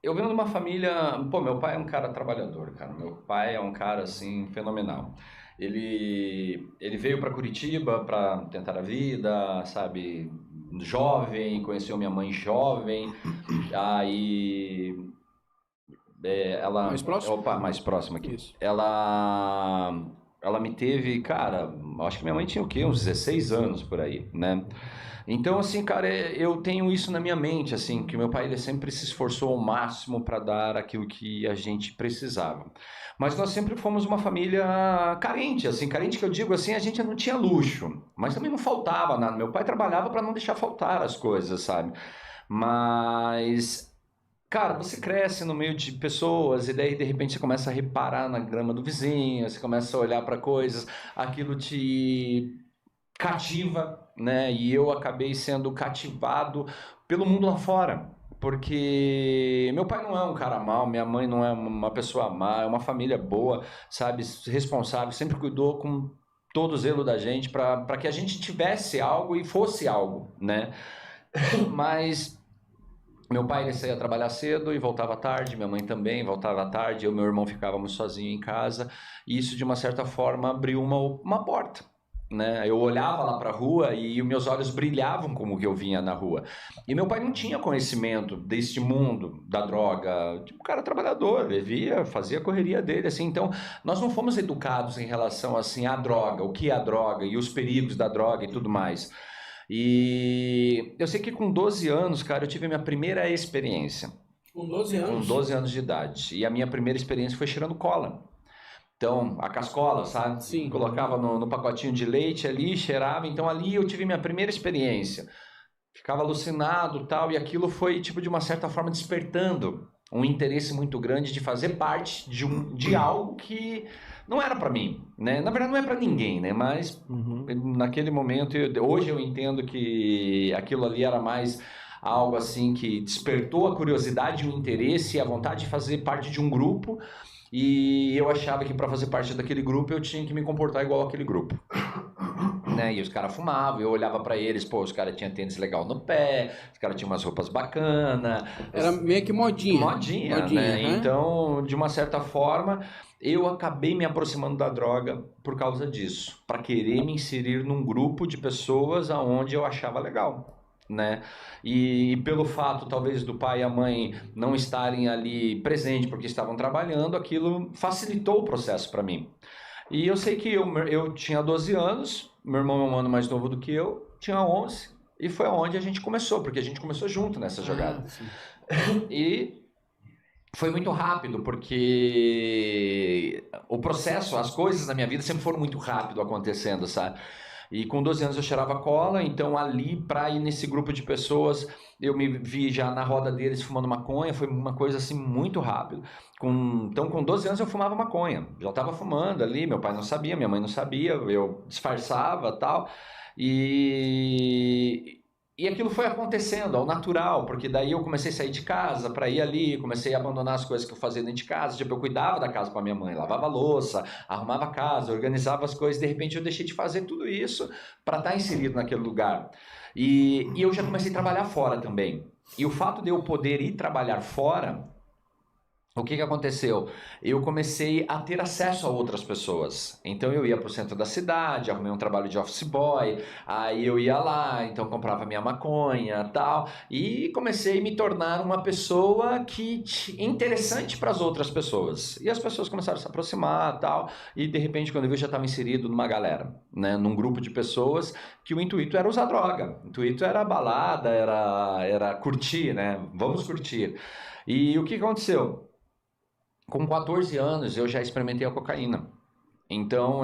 Eu venho de uma família. Pô, meu pai é um cara trabalhador, cara. Meu pai é um cara assim fenomenal. Ele veio para Curitiba para tentar a vida, sabe? Jovem, conheceu minha mãe jovem. Aí Mais próximo? opa, mais próxima aqui. Isso. Ela me teve, cara, acho que minha mãe tinha o quê? Uns 16 anos por aí, né? Então, assim, cara, eu tenho isso na minha mente, assim, que meu pai ele sempre se esforçou ao máximo para dar aquilo que a gente precisava. Mas nós sempre fomos uma família carente, assim, carente que eu digo assim, a gente não tinha luxo, mas também não faltava nada. Meu pai trabalhava para não deixar faltar as coisas, sabe? Mas cara, você cresce no meio de pessoas e daí de repente você começa a reparar na grama do vizinho, você começa a olhar para coisas, aquilo te cativa, né? E eu acabei sendo cativado pelo mundo lá fora. Porque meu pai não é um cara mau, minha mãe não é uma pessoa má, é uma família boa, sabe, responsável, sempre cuidou com todo o zelo da gente para que a gente tivesse algo e fosse algo, né? Mas meu pai ele saía trabalhar cedo e voltava tarde, minha mãe também voltava tarde, eu e meu irmão ficávamos sozinhos em casa, e isso de uma certa forma abriu uma porta. Né? Eu olhava lá para a rua e os meus olhos brilhavam como que eu vinha na rua. E meu pai não tinha conhecimento deste mundo da droga, tipo, um cara trabalhador, ele via, fazia a correria dele, assim. Então, nós não fomos educados em relação assim à droga, o que é a droga e os perigos da droga e tudo mais. E eu sei que com 12 anos, cara, eu tive a minha primeira experiência. Com 12 Com anos? 12 anos de idade. E a minha primeira experiência foi cheirando cola. Então, a cascola, sabe? Sim. Colocava no pacotinho de leite ali, cheirava. Então, ali eu tive minha primeira experiência. Ficava alucinado tal. E aquilo foi, tipo, de uma certa forma, despertando um interesse muito grande de fazer parte de algo que não era para mim, né? Na verdade, não é para ninguém, né? Mas Uhum. naquele momento, hoje eu entendo que aquilo ali era mais algo assim que despertou a curiosidade, o interesse e a vontade de fazer parte de um grupo. E eu achava que para fazer parte daquele grupo eu tinha que me comportar igual aquele grupo, né? E os caras fumavam, eu olhava para eles, pô, os caras tinham tênis legal no pé, os caras tinham umas roupas bacanas, Era meio que modinha. modinha, Modinha, né? aham. Então, de uma certa forma, eu acabei me aproximando da droga por causa disso, para querer me inserir num grupo de pessoas aonde eu achava legal. Né? E pelo fato talvez do pai e a mãe não estarem ali presentes porque estavam trabalhando, aquilo facilitou o processo para mim. E eu sei que eu tinha 12 anos, meu irmão é um ano mais novo do que eu, tinha 11, e foi onde a gente começou, porque a gente começou junto nessa Ah, jogada. sim. E foi muito rápido, porque o processo, as coisas na minha vida sempre foram muito rápido acontecendo, sabe? E com 12 anos eu cheirava cola, então ali para ir nesse grupo de pessoas, eu me vi já na roda deles fumando maconha, foi uma coisa assim muito rápido. Então com 12 anos eu fumava maconha, já estava fumando ali, meu pai não sabia, minha mãe não sabia, eu disfarçava tal. E, e aquilo foi acontecendo ao natural, porque daí eu comecei a sair de casa para ir ali, comecei a abandonar as coisas que eu fazia dentro de casa. Tipo, eu cuidava da casa com a minha mãe, lavava a louça, arrumava a casa, organizava as coisas. De repente eu deixei de fazer tudo isso para estar inserido naquele lugar. E eu já comecei a trabalhar fora também. E o fato de eu poder ir trabalhar fora, o que aconteceu? Eu comecei a ter acesso a outras pessoas. Então eu ia para o centro da cidade, arrumei um trabalho de office boy, aí eu ia lá, então comprava minha maconha, tal, e comecei a me tornar uma pessoa que interessante para as outras pessoas. E as pessoas começaram a se aproximar, tal, e de repente quando eu vi eu já estava inserido numa galera, né, num grupo de pessoas que o intuito era usar droga. O intuito era balada, era curtir, né? Vamos curtir. E o que aconteceu? Com 14 anos eu já experimentei a cocaína. Então,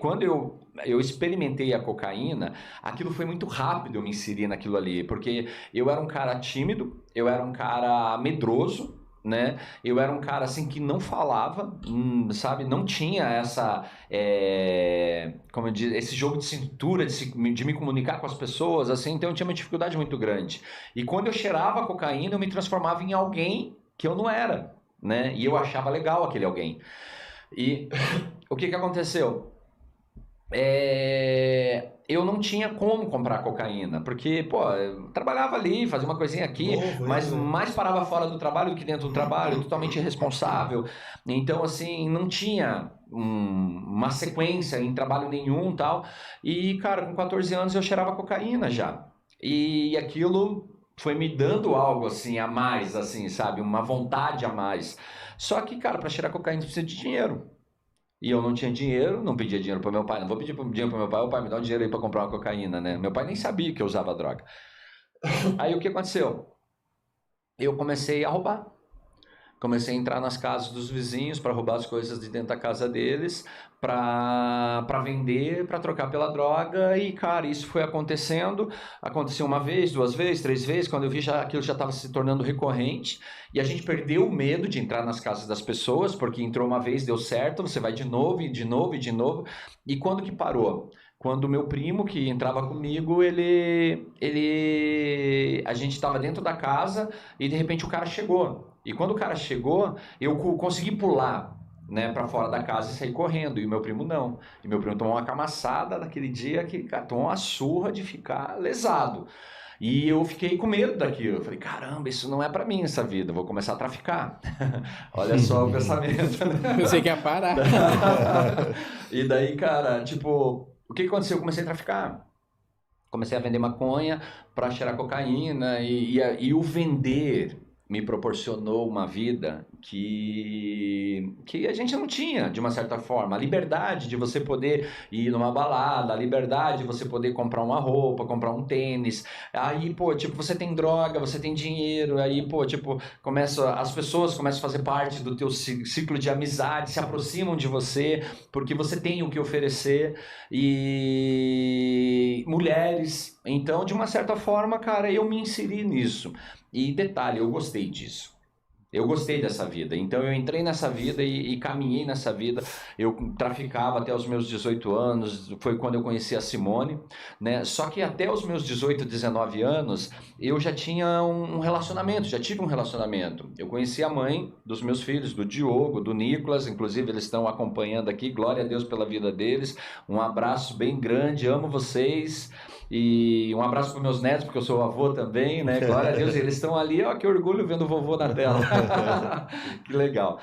quando eu experimentei a cocaína, aquilo foi muito rápido eu me inserir naquilo ali, porque eu era um cara tímido, eu era um cara medroso, né? Eu era um cara assim que não falava, sabe? Não tinha essa, como eu diz, esse jogo de cintura de me comunicar com as pessoas, assim. Então eu tinha uma dificuldade muito grande. E quando eu cheirava cocaína, eu me transformava em alguém que eu não era, né? E eu achava legal aquele alguém. E o que aconteceu? eu não tinha como comprar cocaína, porque, pô, eu trabalhava ali, fazia uma coisinha aqui, mas mais parava fora do trabalho do que dentro do trabalho, totalmente irresponsável. Então, assim, não tinha uma sequência em trabalho nenhum e tal. E, cara, com 14 anos eu cheirava cocaína já. E aquilo foi me dando algo, assim, a mais, assim, sabe? Uma vontade a mais. Só que, cara, para cheirar cocaína você precisa de dinheiro. E eu não tinha dinheiro, não pedia dinheiro para meu pai, não vou pedir dinheiro para meu pai, o pai me dá um dinheiro aí para comprar uma cocaína, né? Meu pai nem sabia que eu usava droga. Aí o que aconteceu? Eu comecei a roubar. Comecei a entrar nas casas dos vizinhos para roubar as coisas de dentro da casa deles, para vender, para trocar pela droga. E, cara, isso foi acontecendo. Aconteceu uma vez, duas vezes, três vezes. Quando eu vi, aquilo já estava se tornando recorrente. E a gente perdeu o medo de entrar nas casas das pessoas, porque entrou uma vez, deu certo, você vai de novo, e de novo, e de novo. E quando que parou? Quando o meu primo, que entrava comigo, a gente estava dentro da casa e de repente o cara chegou. E quando o cara chegou, eu consegui pular, né, para fora da casa e sair correndo. E o meu primo não. E meu primo tomou uma camaçada naquele dia que, cara, tomou uma surra de ficar lesado. E eu fiquei com medo daquilo. Eu falei, caramba, isso não é para mim essa vida, eu vou começar a traficar. Olha só o pensamento, né? Você quer parar? E daí, cara, tipo, o que aconteceu? Eu comecei a traficar. Comecei a vender maconha para cheirar cocaína e o vender me proporcionou uma vida que a gente não tinha, de uma certa forma. A liberdade de você poder ir numa balada, a liberdade de você poder comprar uma roupa, comprar um tênis. Aí, pô, tipo, você tem droga, você tem dinheiro, aí, pô, tipo, as pessoas começam a fazer parte do teu ciclo de amizade, se aproximam de você, porque você tem o que oferecer. E mulheres. Então, de uma certa forma, cara, eu me inseri nisso. E detalhe, eu gostei disso. Eu gostei dessa vida, então eu entrei nessa vida e caminhei nessa vida. Eu traficava até os meus 18 anos, foi quando eu conheci a Simone, né? Só que até os meus 18, 19 anos, eu já tinha um relacionamento, já tive um relacionamento. Eu conheci a mãe dos meus filhos, do Diogo, do Nicolas, inclusive eles estão acompanhando aqui, glória a Deus pela vida deles. Um abraço bem grande, amo vocês. E um abraço para meus netos, porque eu sou avô também, né? Glória a Deus, eles estão ali, ó, que orgulho vendo o vovô na tela. Que legal.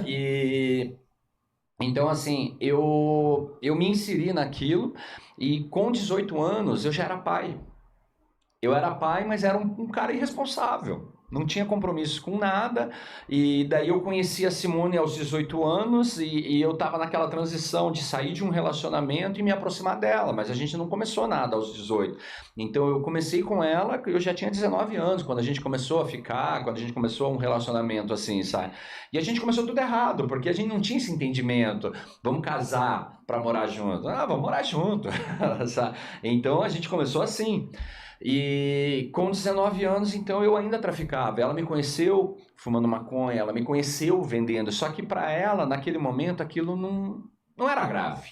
E então, assim, eu me inseri naquilo e com 18 anos eu já era pai. Eu era pai, mas era um cara irresponsável. Não tinha compromisso com nada. E daí eu conheci a Simone aos 18 anos e eu estava naquela transição de sair de um relacionamento e me aproximar dela. Mas a gente não começou nada aos 18. Então eu comecei com ela, eu já tinha 19 anos, quando a gente começou a ficar, quando a gente começou um relacionamento assim, sabe? E a gente começou tudo errado, porque a gente não tinha esse entendimento. Vamos casar para morar junto. Ah, vamos morar junto. Sabe? Então a gente começou assim. E com 19 anos, então, eu ainda traficava. Ela me conheceu fumando maconha, ela me conheceu vendendo. Só que para ela, naquele momento, aquilo não era grave.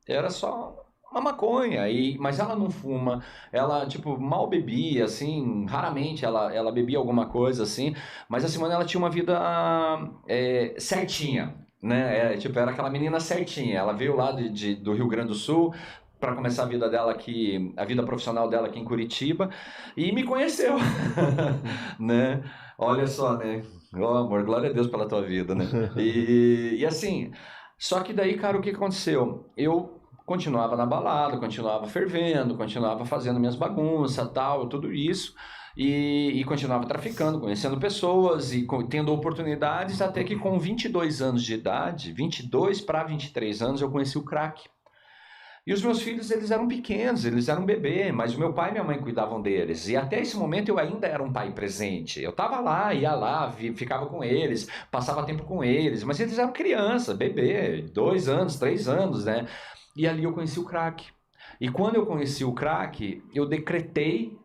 Era só uma maconha. Mas ela não fuma. Ela, tipo, mal bebia, assim. Raramente ela bebia alguma coisa, assim. Mas a Simone, ela tinha uma vida certinha. Né? Tipo, era aquela menina certinha. Ela veio lá do Rio Grande do Sul para começar a vida dela aqui, a vida profissional dela aqui em Curitiba, e me conheceu, né? Olha só, né? Oh, amor, glória a Deus pela tua vida, né? E assim, só que daí, cara, o que aconteceu? Eu continuava na balada, continuava fervendo, continuava fazendo minhas bagunças, tal, tudo isso. E continuava traficando, conhecendo pessoas e tendo oportunidades, até que com 22 anos de idade, 22 para 23 anos, eu conheci o crack. E os meus filhos, eles eram pequenos, eles eram bebê, mas o meu pai e minha mãe cuidavam deles. E até esse momento eu ainda era um pai presente. Eu estava lá, ia lá, ficava com eles, passava tempo com eles, mas eles eram criança, bebê, 2 anos, 3 anos, né? E ali eu conheci o crack. E quando eu conheci o crack, eu decretei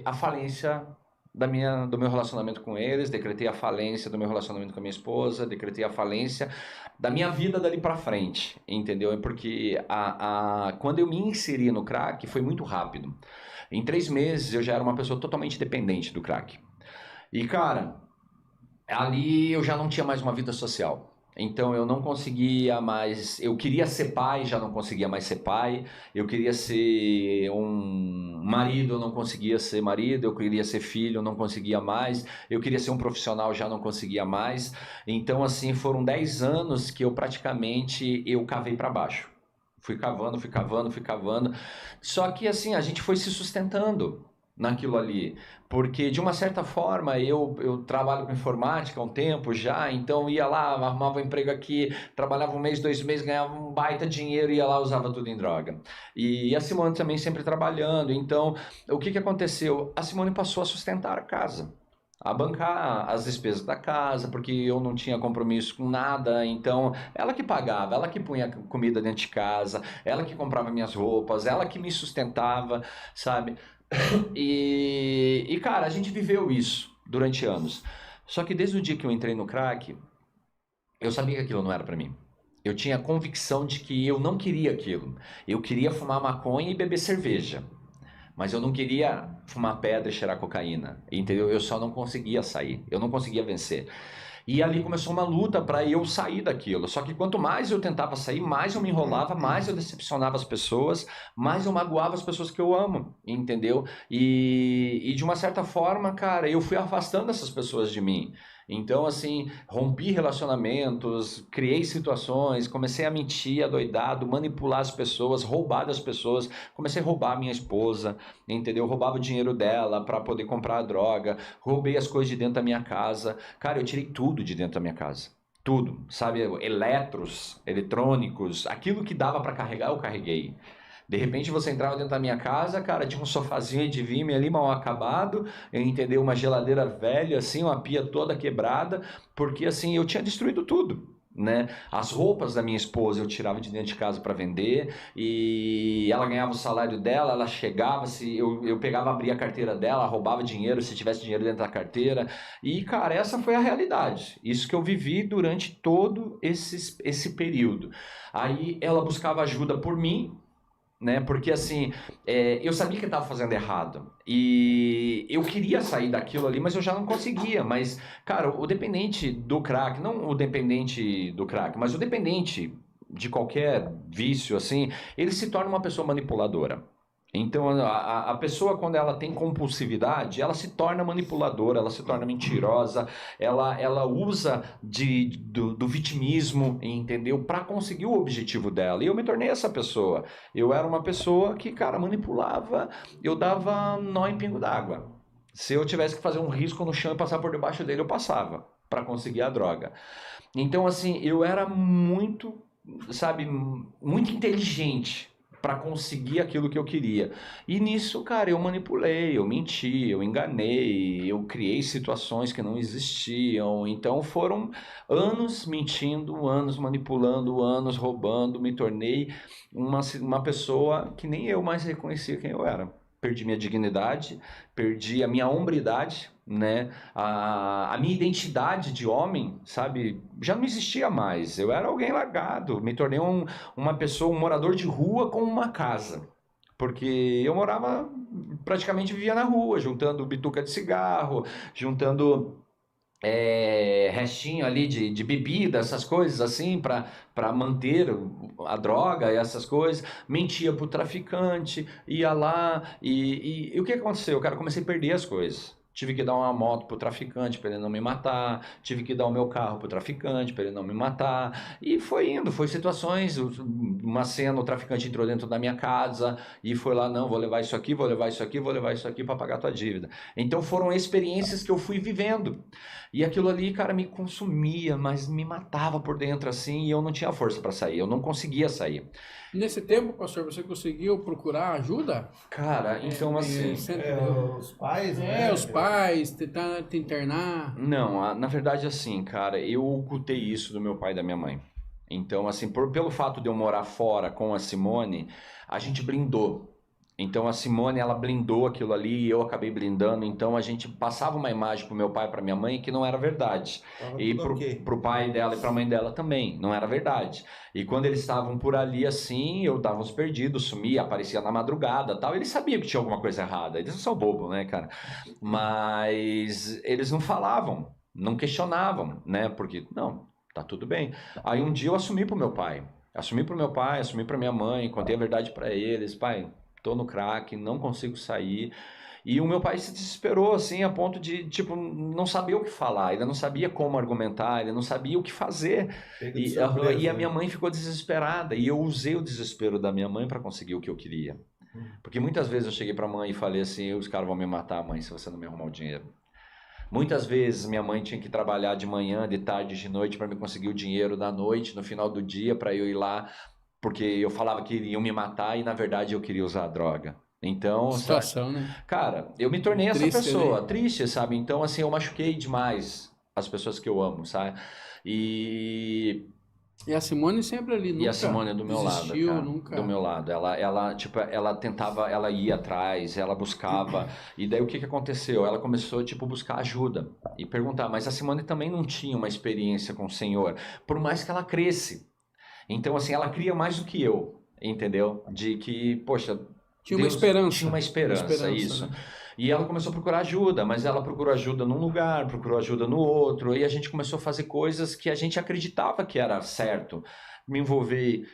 a falência do meu relacionamento com eles, decretei a falência do meu relacionamento com a minha esposa, decretei a falência da minha vida dali para frente, entendeu? Porque quando eu me inseri no crack foi muito rápido. Em 3 meses eu já era uma pessoa totalmente dependente do crack. E cara, ali eu já não tinha mais uma vida social. Então eu não conseguia mais, eu queria ser pai, já não conseguia mais ser pai, eu queria ser um marido, eu não conseguia ser marido, eu queria ser filho, eu não conseguia mais, eu queria ser um profissional, já não conseguia mais. Então assim, foram 10 anos que eu praticamente eu cavei para baixo. Fui cavando, fui cavando, fui cavando. Só que assim, a gente foi se sustentando naquilo ali. Porque, de uma certa forma, eu trabalho com informática há um tempo já, então ia lá, arrumava um emprego aqui, trabalhava um mês, 2 meses, ganhava um baita dinheiro, ia lá, usava tudo em droga. E a Simone também sempre trabalhando. Então, o que aconteceu? A Simone passou a sustentar a casa. A bancar as despesas da casa, porque eu não tinha compromisso com nada, então ela que pagava, ela que punha comida dentro de casa, ela que comprava minhas roupas, ela que me sustentava, sabe? Cara, a gente viveu isso durante anos. Só que desde o dia que eu entrei no crack, eu sabia que aquilo não era pra mim. Eu tinha a convicção de que eu não queria aquilo. Eu queria fumar maconha e beber cerveja. Mas eu não queria fumar pedra e cheirar cocaína, entendeu? Eu só não conseguia sair, eu não conseguia vencer. E ali começou uma luta para eu sair daquilo. Só que quanto mais eu tentava sair, mais eu me enrolava, mais eu decepcionava as pessoas, mais eu magoava as pessoas que eu amo, entendeu? E de uma certa forma, cara, eu fui afastando essas pessoas de mim. Então, assim, rompi relacionamentos, criei situações, comecei a mentir, adoidado, manipular as pessoas, roubar das pessoas, comecei a roubar a minha esposa, entendeu? Roubava o dinheiro dela para poder comprar a droga, roubei as coisas de dentro da minha casa. Cara, eu tirei tudo de dentro da minha casa. Tudo, sabe? Eletros, eletrônicos, aquilo que dava para carregar, eu carreguei. De repente você entrava dentro da minha casa, cara, tinha um sofazinho de vime ali mal acabado, entendeu? Uma geladeira velha, assim, uma pia toda quebrada, porque assim, eu tinha destruído tudo. Né? As roupas da minha esposa eu tirava de dentro de casa para vender e ela ganhava o salário dela, ela chegava, se eu pegava, abria a carteira dela, roubava dinheiro se tivesse dinheiro dentro da carteira e cara, essa foi a realidade, isso que eu vivi durante todo esse período. Aí ela buscava ajuda por mim, né? Porque assim, eu sabia que eu estava fazendo errado e eu queria sair daquilo ali, mas eu já não conseguia. Mas, cara, o dependente do crack, não o dependente do crack, mas o dependente de qualquer vício, assim, ele se torna uma pessoa manipuladora. Então, a pessoa, quando ela tem compulsividade, ela se torna manipuladora, ela se torna mentirosa, ela usa do vitimismo, entendeu? Para conseguir o objetivo dela. E eu me tornei essa pessoa. Eu era uma pessoa que, cara, manipulava, eu dava nó em pingo d'água. Se eu tivesse que fazer um risco no chão e passar por debaixo dele, eu passava para conseguir a droga. Então, assim, eu era muito, sabe, muito inteligente para conseguir aquilo que eu queria. E nisso, cara, eu manipulei, eu menti, eu enganei, eu criei situações que não existiam. Então foram anos mentindo, anos manipulando, anos roubando, me tornei uma pessoa que nem eu mais reconhecia quem eu era. Perdi minha dignidade, perdi a minha hombridade, né? A minha identidade de homem, sabe, já não existia mais. Eu era alguém largado, me tornei uma pessoa, um morador de rua com uma casa. Porque eu morava, praticamente vivia na rua, juntando bituca de cigarro, juntando restinho ali de bebida, essas coisas assim, para manter a droga e essas coisas. Mentia pro traficante, ia lá e o que aconteceu? Cara, eu comecei a perder as coisas. Tive que dar uma moto pro traficante para ele não me matar, tive que dar o meu carro pro traficante para ele não me matar, e foi indo, foi situações, uma cena, o traficante entrou dentro da minha casa e foi lá, não, vou levar isso aqui, vou levar isso aqui, vou levar isso aqui para pagar tua dívida. Então foram experiências que eu fui vivendo. E aquilo ali, cara, me consumia, mas me matava por dentro assim, e eu não tinha força para sair, eu não conseguia sair. Nesse tempo, pastor, você conseguiu procurar ajuda? Cara, então assim... Os pais, né? Os pais, tentar te internar. Não, na verdade assim, cara, eu ocultei isso do meu pai e da minha mãe. Então assim, pelo fato de eu morar fora com a Simone, a gente blindou. Então a Simone, ela blindou aquilo ali e eu acabei blindando. Então a gente passava uma imagem pro meu pai e pra minha mãe que não era verdade. E pro pai dela e pra mãe dela também, não era verdade. E quando eles estavam por ali assim, eu dava uns perdidos, sumia, aparecia na madrugada tal. Eles sabiam que tinha alguma coisa errada. Eles não são bobos, né, cara? Mas eles não falavam, não questionavam, né? Porque, não, tá tudo bem. Aí um dia eu assumi pro meu pai, assumi pra minha mãe, contei a verdade pra eles, pai, tô no crack, não consigo sair. E o meu pai se desesperou, assim, a ponto de, tipo, não saber o que falar, ele não sabia como argumentar, ele não sabia o que fazer. E a minha mãe ficou desesperada, e eu usei o desespero da minha mãe para conseguir o que eu queria. Porque muitas vezes eu cheguei para a mãe e falei assim, os caras vão me matar, mãe, se você não me arrumar o dinheiro. Muitas vezes minha mãe tinha que trabalhar de manhã, de tarde, de noite para me conseguir o dinheiro da noite, no final do dia, para eu ir lá, porque eu falava que iriam me matar e na verdade eu queria usar a droga. Então, situação, né? Cara, eu me tornei essa Triste, pessoa, né? triste, sabe? Então, assim, eu machuquei demais as pessoas que eu amo, sabe? E a Simone sempre ali, nunca a Simone é do meu lado, desistiu, cara, nunca... do meu lado. Ela, tipo, ela tentava, ela ia atrás, ela buscava. E daí o que aconteceu? Ela começou, tipo, buscar ajuda e perguntar. Mas a Simone também não tinha uma experiência com o Senhor, por mais que ela cresce. Então, assim, ela cria mais do que eu, entendeu? De que, poxa, tinha uma esperança. Tinha uma esperança, isso. Né? E ela começou a procurar ajuda, mas ela procurou ajuda num lugar, procurou ajuda no outro, e a gente começou a fazer coisas que a gente acreditava que era certo. Me envolver,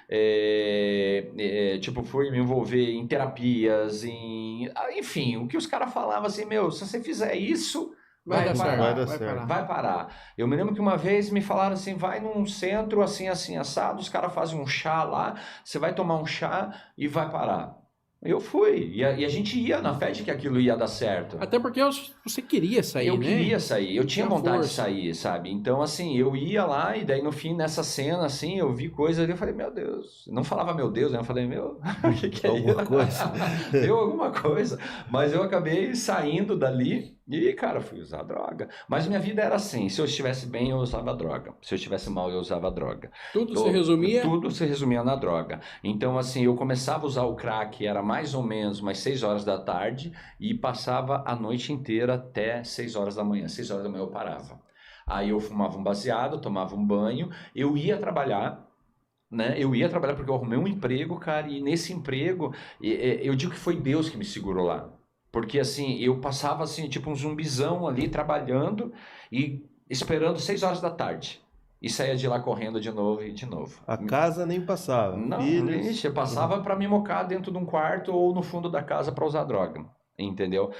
fui me envolver em terapias, enfim, o que os caras falavam assim, meu, se você fizer isso, vai parar. Eu me lembro que uma vez me falaram assim, vai num centro assim, assim, assado, os caras fazem um chá lá, você vai tomar um chá e vai parar. Eu fui, e a gente ia na fé de que aquilo ia dar certo. Até porque você queria sair, eu né? Queria sair, eu tinha vontade de sair, sabe? Então, assim, eu ia lá e daí no fim, nessa cena, assim, eu vi coisas ali, eu falei, meu Deus. Não falava meu Deus, né? Eu falei, meu, o que é alguma coisa. Deu alguma coisa. Mas eu acabei saindo dali e, cara, fui usar droga. Mas minha vida era assim, se eu estivesse bem, eu usava droga. Se eu estivesse mal, eu usava droga. Tudo se resumia? Tudo se resumia na droga. Então, assim, eu começava a usar o crack, era mais ou menos umas 6 horas da tarde e passava a noite inteira até 6 horas da manhã. 6 horas da manhã eu parava. Aí eu fumava um baseado, tomava um banho, eu ia trabalhar, né? Eu ia trabalhar porque eu arrumei um emprego, cara, e nesse emprego, eu digo que foi Deus que me segurou lá. Porque, assim, eu passava, assim, tipo um zumbizão ali, trabalhando e esperando 6 horas da tarde. E saía de lá correndo de novo e de novo. A casa nem passava. Não, filhos... eu passava para me mocar dentro de um quarto ou no fundo da casa para usar droga, entendeu?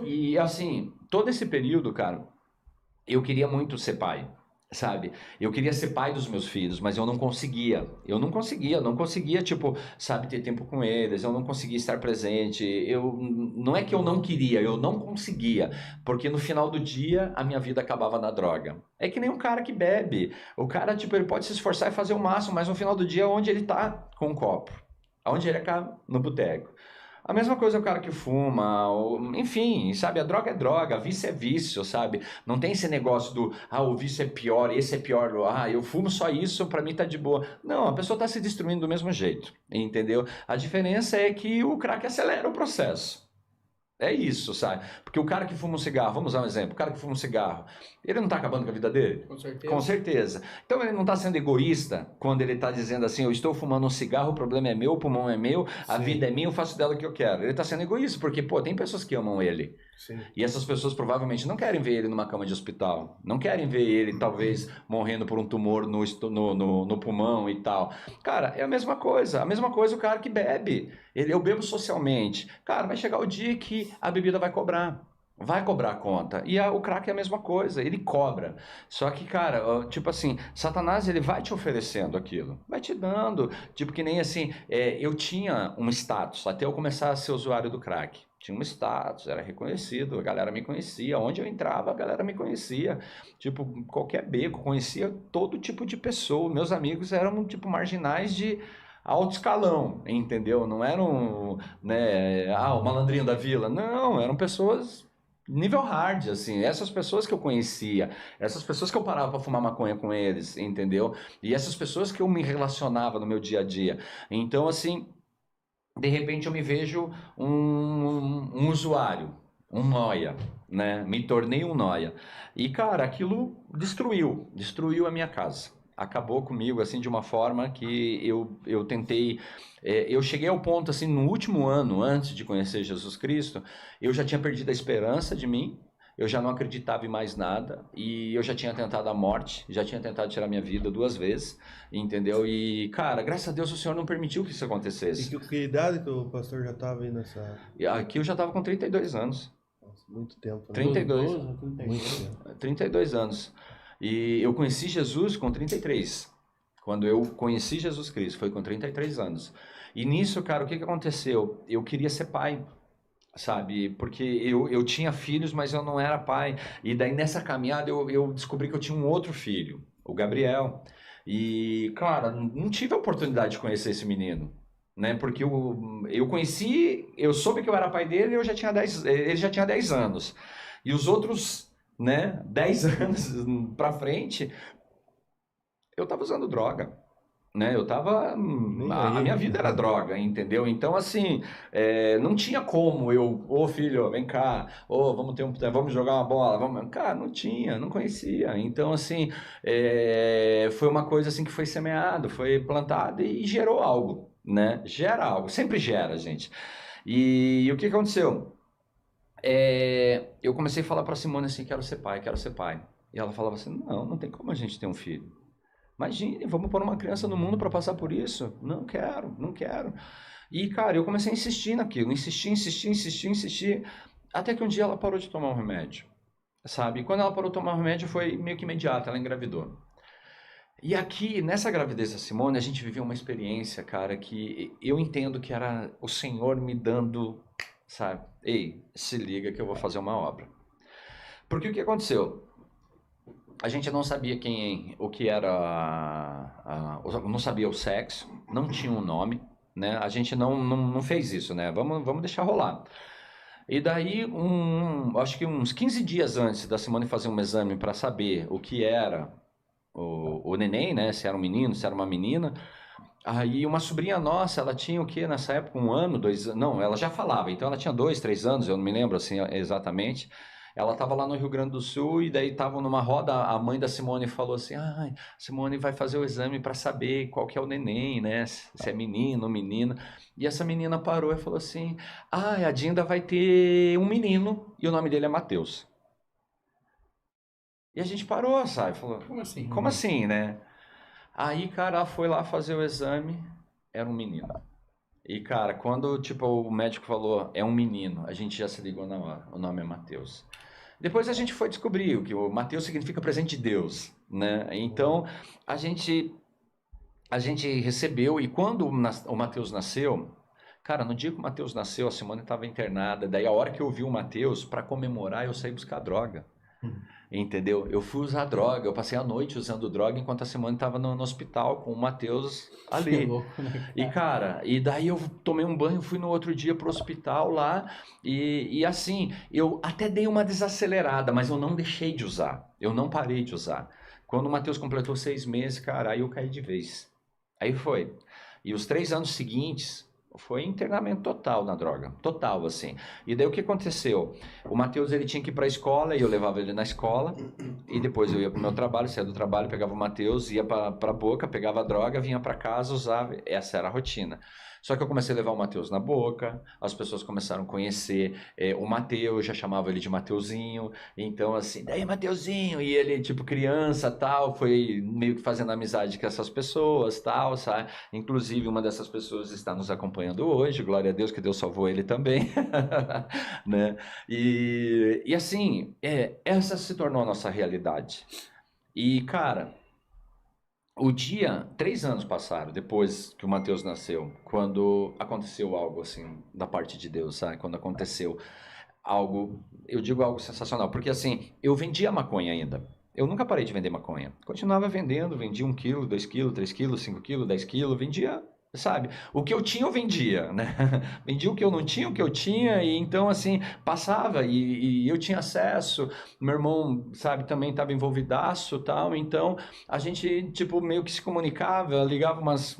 E, assim, todo esse período, cara, eu queria muito ser pai. Sabe, eu queria ser pai dos meus filhos, mas eu não conseguia, não conseguia, tipo, sabe, ter tempo com eles, eu não conseguia estar presente, não é que eu não queria, eu não conseguia, porque no final do dia a minha vida acabava na droga. É que nem um cara que bebe, o cara, tipo, ele pode se esforçar e fazer o máximo, mas no final do dia onde ele tá com um copo, aonde ele acaba? No boteco. A mesma coisa o cara que fuma, enfim, sabe, a droga é droga, vício é vício, sabe? Não tem esse negócio do, o vício é pior, esse é pior, eu fumo só isso, pra mim tá de boa. Não, a pessoa tá se destruindo do mesmo jeito, entendeu? A diferença é que o crack acelera o processo. É isso, sabe? Porque o cara que fuma um cigarro, vamos usar um exemplo, o cara que fuma um cigarro, ele não está acabando com a vida dele? Com certeza. Com certeza. Então ele não está sendo egoísta quando ele está dizendo assim, eu estou fumando um cigarro, o problema é meu, o pulmão é meu, a vida é minha, eu faço dela o que eu quero. Ele está sendo egoísta porque, pô, tem pessoas que amam ele. Sim. E essas pessoas provavelmente não querem ver ele numa cama de hospital, não querem ver ele talvez morrendo por um tumor no pulmão e tal. Cara, é a mesma coisa o cara que bebe. Eu bebo socialmente. Cara, vai chegar o dia que a bebida vai cobrar a conta. E o crack é a mesma coisa, ele cobra. Só que, cara, tipo assim, Satanás, ele vai te oferecendo aquilo, vai te dando. Tipo que nem assim, eu tinha um status, até eu começar a ser usuário do crack. Tinha um status, era reconhecido, a galera me conhecia. Onde eu entrava, a galera me conhecia. Tipo, qualquer beco, conhecia todo tipo de pessoa. Meus amigos eram, tipo, marginais de alto escalão, entendeu? Não eram, né, o malandrinho da vila. Não, eram pessoas nível hard, assim. Essas pessoas que eu conhecia, essas pessoas que eu parava para fumar maconha com eles, entendeu? E essas pessoas que eu me relacionava no meu dia a dia. Então, assim, de repente eu me vejo um usuário, um nóia, né? Me tornei um nóia. E, cara, aquilo destruiu a minha casa. Acabou comigo, assim, de uma forma que eu tentei... eu cheguei ao ponto, assim, no último ano, antes de conhecer Jesus Cristo, eu já tinha perdido a esperança de mim, eu já não acreditava em mais nada e eu já tinha tentado a morte, já tinha tentado tirar minha vida 2 vezes, entendeu? E, cara, graças a Deus o Senhor não permitiu que isso E acontecesse. que idade que o pastor já estava aí nessa... E aqui eu já estava com 32 anos. Nossa, muito tempo, né? 32. 12, 32. Muito tempo. 32 anos. E eu conheci Jesus com 33. Quando eu conheci Jesus Cristo, foi com 33 anos. E nisso, cara, o que aconteceu? Eu queria ser pai, sabe? Porque eu tinha filhos, mas eu não era pai. E daí nessa caminhada eu descobri que eu tinha um outro filho, o Gabriel. E, cara, não tive a oportunidade de conhecer esse menino. Né? Porque eu conheci, eu soube que eu era pai dele, eu já tinha 10, ele já tinha 10 anos. E os outros, né, 10 anos pra frente, eu tava usando droga. Né, eu tava. Nem A aí. minha vida era droga, entendeu? Então, assim, não tinha como eu, ô filho, vem cá, ô, vamos jogar uma bola, vamos. Cara, não tinha, não conhecia. Então, assim, foi uma coisa assim que foi semeado, foi plantada e gerou algo, né? Gera algo, sempre gera, gente. E o que aconteceu? Eu comecei a falar pra Simone assim: quero ser pai, quero ser pai. E ela falava assim: não, não tem como a gente ter um filho. Imagine, vamos pôr uma criança no mundo para passar por isso? Não quero, não quero. E, cara, eu comecei a insistir naquilo, insistir, até que um dia ela parou de tomar um remédio, sabe? E quando ela parou de tomar o remédio foi meio que imediato, ela engravidou. E aqui, nessa gravidez da Simone, a gente viveu uma experiência, cara, que eu entendo que era o Senhor me dando, sabe? Ei, se liga que eu vou fazer uma obra. Porque o que aconteceu? A gente não sabia o que era, não sabia o sexo, não tinha um nome, né? A gente não fez isso, né? Vamos deixar rolar. E daí, acho que uns 15 dias antes da Simone fazer um exame para saber o que era o neném, né? Se era um menino, se era uma menina. Aí uma sobrinha nossa, ela tinha o que nessa época? 1 ano, 2 anos? Não, ela já falava, então ela tinha 2, 3 anos, eu não me lembro assim exatamente. Ela estava lá no Rio Grande do Sul e daí estavam numa roda, a mãe da Simone falou assim: "Ah, Simone vai fazer o exame para saber qual que é o neném, né? Se é menino ou menina". E essa menina parou e falou assim: "Ah, a Dinda vai ter um menino e o nome dele é Mateus". E a gente parou, sabe? Falou: Como assim? "Como assim, né?" Aí, cara, ela foi lá fazer o exame, era um menino. E, cara, quando, tipo, o médico falou, é um menino, a gente já se ligou na hora, o nome é Mateus. Depois a gente foi descobrir o que o Mateus significa presente de Deus, né? Então, a gente, a gente recebeu, e quando o Mateus nasceu, cara, no dia que o Mateus nasceu, a Simone estava internada, daí a hora que eu vi o Mateus, para comemorar, eu saí buscar droga. Entendeu? Eu fui usar droga, eu passei a noite usando droga enquanto a Simone estava no hospital com o Matheus Que ali. louco, né? E cara, e daí eu tomei um banho, fui no outro dia pro hospital lá e assim, eu até dei uma desacelerada, mas eu não deixei de usar, eu não parei de usar. Quando o Matheus completou 6 meses, cara, aí eu caí de vez. Aí foi. E os 3 anos seguintes foi internamento total na droga, total assim. E daí o que aconteceu? O Matheus ele tinha que ir para a escola e eu levava ele na escola e depois eu ia para o meu trabalho, saía do trabalho, pegava o Matheus, ia para a boca, pegava a droga, vinha para casa, usava, essa era a rotina. Só que eu comecei a levar o Matheus na boca, as pessoas começaram a conhecer o Matheus, já chamava ele de Mateuzinho, então assim, daí Mateuzinho, e ele tipo criança tal, foi meio que fazendo amizade com essas pessoas tal, sabe? Inclusive uma dessas pessoas está nos acompanhando hoje, glória a Deus que Deus salvou ele também, né? E assim, essa se tornou a nossa realidade. E cara, 3 anos passaram depois que o Mateus nasceu, quando aconteceu algo assim da parte de Deus, sabe? Quando aconteceu algo, eu digo algo sensacional, porque assim, eu vendia maconha ainda. Eu nunca parei de vender maconha. Continuava vendendo, vendia 1 quilo, 2 quilos, 3 quilos, 5 quilos, 10 quilos, vendia, sabe? O que eu tinha, eu vendia, né? Vendia o que eu não tinha, o que eu tinha, e então, assim, passava e eu tinha acesso. Meu irmão, sabe, também estava envolvidaço tal, então a gente, tipo, meio que se comunicava, ligava umas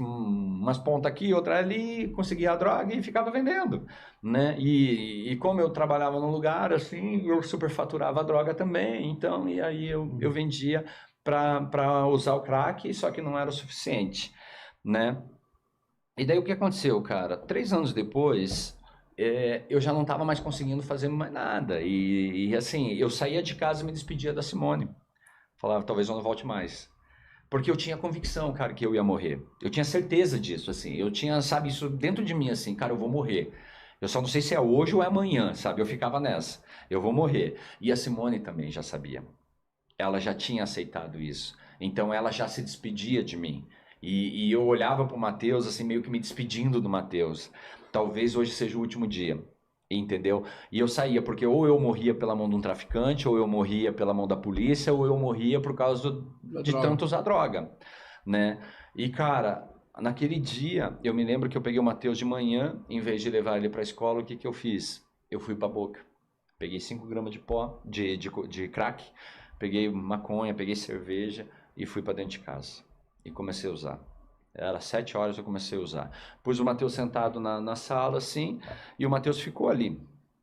pontas aqui, outra ali, conseguia a droga e ficava vendendo, né? E como eu trabalhava num lugar assim, eu superfaturava a droga também, então, e aí eu vendia para usar o crack, só que não era o suficiente, né? E daí o que aconteceu, cara? 3 anos depois, eu já não estava mais conseguindo fazer mais nada. E assim, eu saía de casa e me despedia da Simone. Falava, talvez eu não volte mais. Porque eu tinha convicção, cara, que eu ia morrer. Eu tinha certeza disso, assim. Eu tinha, sabe, isso dentro de mim, assim, cara, eu vou morrer. Eu só não sei se é hoje ou é amanhã, sabe? Eu ficava nessa. Eu vou morrer. E a Simone também já sabia. Ela já tinha aceitado isso. Então ela já se despedia de mim. E eu olhava para o Mateus, assim, meio que me despedindo do Mateus. Talvez hoje seja o último dia, entendeu? E eu saía, porque ou eu morria pela mão de um traficante, ou eu morria pela mão da polícia, ou eu morria por causa de tanto usar droga, né? E, cara, naquele dia, eu me lembro que eu peguei o Mateus de manhã, em vez de levar ele para a escola, o que que eu fiz? Eu fui para a boca. Peguei 5 gramas de pó, de crack, peguei maconha, peguei cerveja e fui para dentro de casa. E comecei a usar. Era 7 horas eu comecei a usar. Pus o Mateus sentado na sala, assim, e o Mateus ficou ali.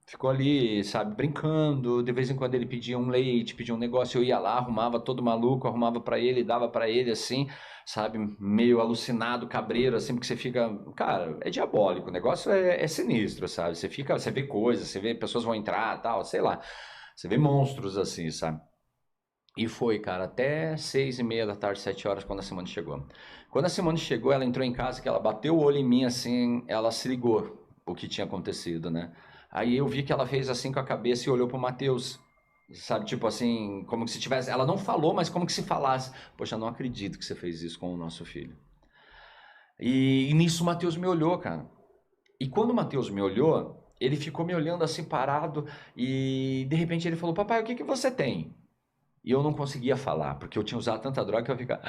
Ficou ali, sabe, brincando. De vez em quando ele pedia um leite, pedia um negócio. Eu ia lá, arrumava todo maluco, arrumava para ele, dava para ele, assim, sabe, meio alucinado, cabreiro, assim, porque você fica. Cara, é diabólico, o negócio é sinistro, sabe? Você fica, você vê coisas, você vê pessoas vão entrar, tal, sei lá. Você vê monstros assim, sabe? E foi, cara, até 6:30 da tarde, 7 horas, quando a Simone chegou. Quando a Simone chegou, ela entrou em casa, que ela bateu o olho em mim, assim, ela se ligou o que tinha acontecido, né? Aí eu vi que ela fez assim com a cabeça e olhou pro Mateus, sabe? Tipo assim, como que se tivesse... Ela não falou, mas como que se falasse. Poxa, não acredito que você fez isso com o nosso filho. E nisso o Mateus me olhou, cara. E quando o Mateus me olhou, ele ficou me olhando assim parado e de repente ele falou, papai, o que que você tem? E eu não conseguia falar, porque eu tinha usado tanta droga que eu ficava...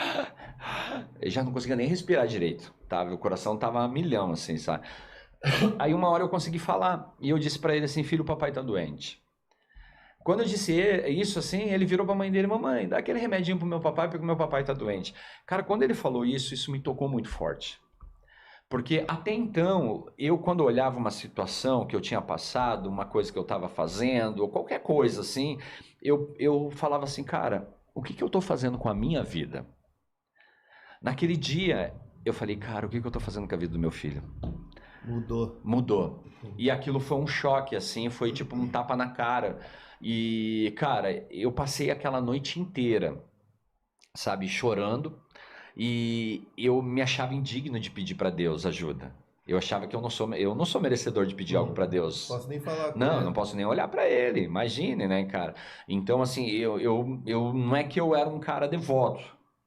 Eu já não conseguia nem respirar direito, tá? O coração tava a milhão, assim, sabe? Aí uma hora eu consegui falar, e eu disse pra ele assim, filho, o papai tá doente. Quando eu disse isso, assim, ele virou pra mãe dele, mamãe, dá aquele remedinho pro meu papai, porque o meu papai tá doente. Cara, quando ele falou isso me tocou muito forte. Porque até então, eu quando olhava uma situação que eu tinha passado, uma coisa que eu estava fazendo, ou qualquer coisa assim, eu falava assim, cara, o que que eu estou fazendo com a minha vida? Naquele dia, eu falei, cara, o que que eu estou fazendo com a vida do meu filho? Mudou. E aquilo foi um choque, assim, foi tipo um tapa na cara. E, cara, eu passei aquela noite inteira, sabe, chorando. E eu me achava indigno de pedir para Deus ajuda. Eu achava que eu não sou merecedor de pedir algo para Deus. Não posso nem falar com Não, ele. não posso nem olhar para ele. Imagine, né, cara? Então, assim, eu não é que eu era um cara devoto,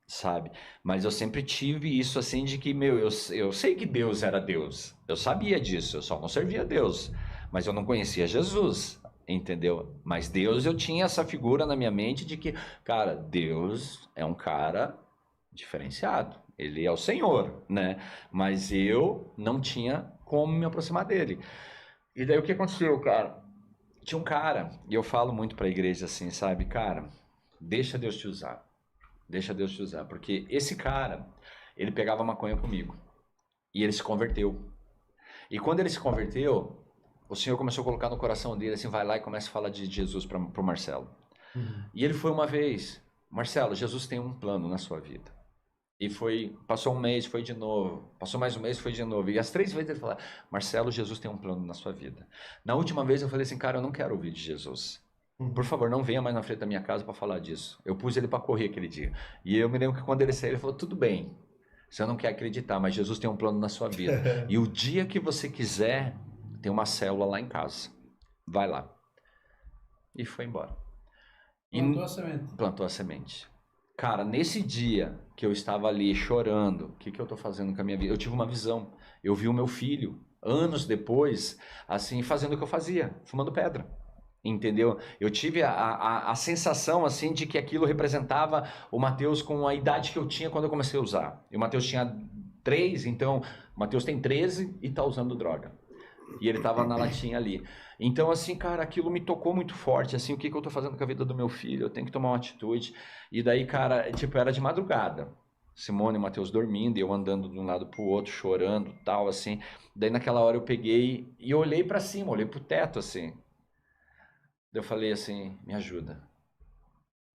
sabe? Mas eu sempre tive isso assim de que, meu, eu sei que Deus era Deus. Eu sabia disso, eu só não servia a Deus. Mas eu não conhecia Jesus, entendeu? Mas Deus, eu tinha essa figura na minha mente de que, cara, Deus é um cara diferenciado. Ele é o Senhor, né? Mas eu não tinha como me aproximar dele. E daí o que aconteceu, cara? Tinha um cara, e eu falo muito pra igreja assim, sabe? Cara, deixa Deus te usar. Deixa Deus te usar. Porque esse cara, ele pegava maconha comigo. E ele se converteu. E quando ele se converteu, o Senhor começou a colocar no coração dele assim, vai lá e começa a falar de Jesus pro Marcelo. E ele foi uma vez, Marcelo, Jesus tem um plano na sua vida. E foi, passou um mês, foi de novo. Passou mais um mês, foi de novo. E as 3 vezes ele falou, Marcelo, Jesus tem um plano na sua vida. Na última vez eu falei assim, cara, eu não quero ouvir de Jesus. Por favor, não venha mais na frente da minha casa para falar disso. Eu pus ele para correr aquele dia. E eu me lembro que quando ele saiu, ele falou, tudo bem. Você não quer acreditar, mas Jesus tem um plano na sua vida. E o dia que você quiser, tem uma célula lá em casa. Vai lá. E foi embora. Plantou a semente. Plantou a semente. Cara, nesse dia que eu estava ali chorando, o que que eu tô fazendo com a minha vida? Eu tive uma visão. Eu vi o meu filho, anos depois, assim, fazendo o que eu fazia, fumando pedra. Entendeu? Eu tive a sensação, assim, de que aquilo representava o Mateus com a idade que eu tinha quando eu comecei a usar. E o Mateus tinha 3, então o Mateus tem 13 e tá usando droga. E ele tava na latinha ali. Então, assim, cara, aquilo me tocou muito forte, assim, o que que eu tô fazendo com a vida do meu filho? Eu tenho que tomar uma atitude. E daí, cara, tipo, era de madrugada. Simone e Mateus dormindo, e eu andando de um lado pro outro, chorando, tal, assim. Daí, naquela hora, eu peguei e olhei pra cima, olhei pro teto, assim. Daí eu falei assim, me ajuda.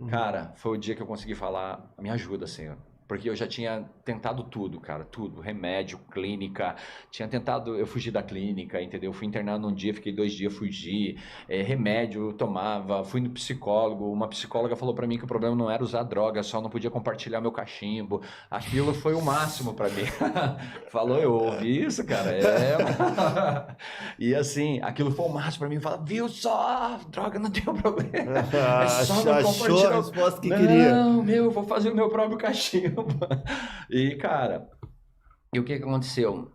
Cara, foi o dia que eu consegui falar, me ajuda, Senhor. Porque eu já tinha tentado tudo, cara, tudo, remédio, clínica, tinha tentado, eu fugi da clínica, entendeu? Fui internado um dia, fiquei 2 dias, fugi, remédio eu tomava, fui no psicólogo, uma psicóloga falou pra mim que o problema não era usar droga, só não podia compartilhar meu cachimbo, aquilo foi o máximo pra mim. Falou, eu ouvi isso, cara, E assim, aquilo foi o máximo pra mim, fala, viu só, droga não tem um problema, é só não Achou compartilhar. a resposta que não, queria. eu vou fazer o meu próprio cachimbo. E, cara, e o que aconteceu?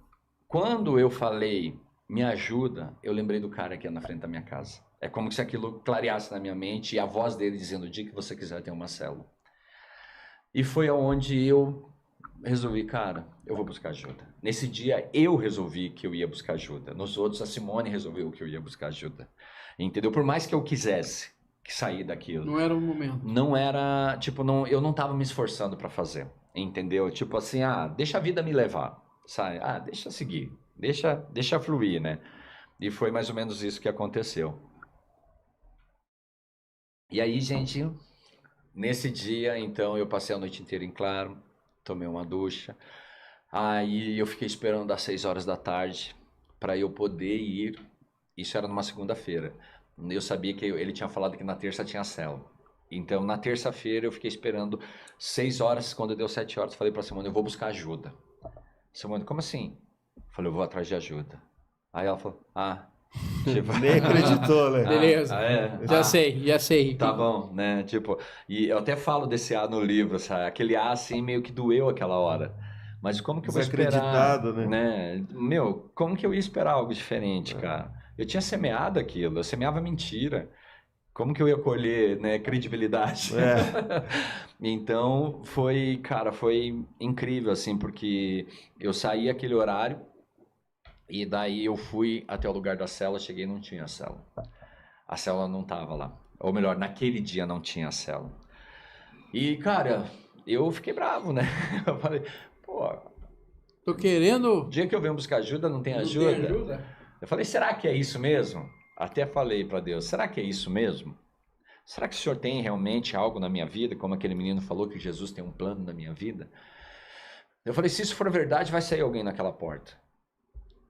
Quando eu falei, me ajuda, eu lembrei do cara que é na frente da minha casa. É como se aquilo clareasse na minha mente e a voz dele dizendo, o dia que você quiser ter uma célula. E foi aonde eu resolvi, cara, eu vou buscar ajuda. Nesse dia eu resolvi que eu ia buscar ajuda. Nos outros, a Simone resolveu que eu ia buscar ajuda. Entendeu? Por mais que eu quisesse sair daquilo. Não era o momento. Não era, tipo, não, eu não tava me esforçando para fazer, entendeu? Tipo assim, deixa a vida me levar, sabe? Deixa seguir, deixa fluir, né? E foi mais ou menos isso que aconteceu. E aí, gente, nesse dia, então, eu passei a noite inteira em claro, tomei uma ducha, aí eu fiquei esperando das 6 horas da tarde para eu poder ir, isso era numa segunda-feira. Eu sabia que ele tinha falado que na terça tinha célula. Então, na terça-feira, eu fiquei esperando 6 horas. Quando deu 7 horas, falei para Simone, eu vou buscar ajuda. Simone, como assim? Falei, eu vou atrás de ajuda. Aí ela falou, tipo... Nem acreditou, né? Beleza. Já sei. Tá bom, né? Tipo, e eu até falo desse no livro, sabe? Aquele assim, meio que doeu aquela hora. Mas como que eu vou esperar? Desacreditado, né? Meu, como que eu ia esperar algo diferente, cara? Eu tinha semeado aquilo, eu semeava mentira. Como que eu ia colher, né, credibilidade? Então, foi incrível, assim, porque eu saí aquele horário e daí eu fui até o lugar da célula, cheguei e não tinha célula. A célula não tava lá. Ou melhor, naquele dia não tinha célula. E, cara, eu fiquei bravo, né? Eu falei, pô... Tô querendo... O dia que eu venho buscar ajuda, não tem ajuda? Não tem ajuda? Eu falei, será que é isso mesmo? Até falei para Deus, será que é isso mesmo? Será que o Senhor tem realmente algo na minha vida? Como aquele menino falou que Jesus tem um plano na minha vida? Eu falei, se isso for verdade, vai sair alguém naquela porta.